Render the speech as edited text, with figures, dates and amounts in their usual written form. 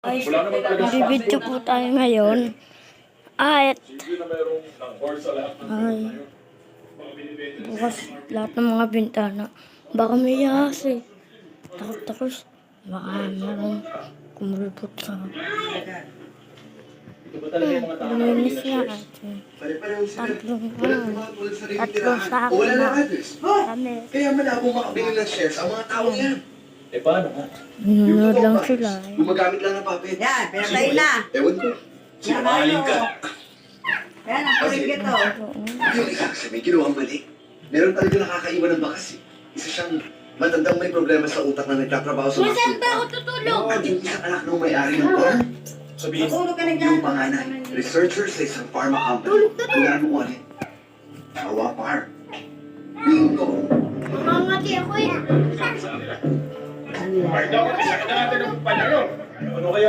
Guys, magbibidyo po tayo ngayon. At bukas lahat ng mga bintana. Baka may ahas eh. Takot-takot. Baka merong kumulpot sa luminis na at tatlong sa akin na kami. Kaya malabo makabili ng shares ang mga tao yan. Eh, paano nga? Nanonood lang sila eh. Gumagamit lang ng papel. Yan, pinatay na. Ewan ko. Sinungaling ka. Yan, ang kulig ito. Yung isa kasi may ginawa mali. Meron talaga nakakaiwan ng bakas. Isa siyang matandang may problema sa utak na nagtatrabaho sa mga Saan ba ako tutulog? At yung isang anak ng may-ari ng farm. Sabihin, Natulog ka na dyan. Yung panganay, researcher sa isang pharma company. Wala mo ulit. Awa Farm. Bingo. Mamangati ako eh. ay, dapat isa ka na natin ng panalo. Ano kaya?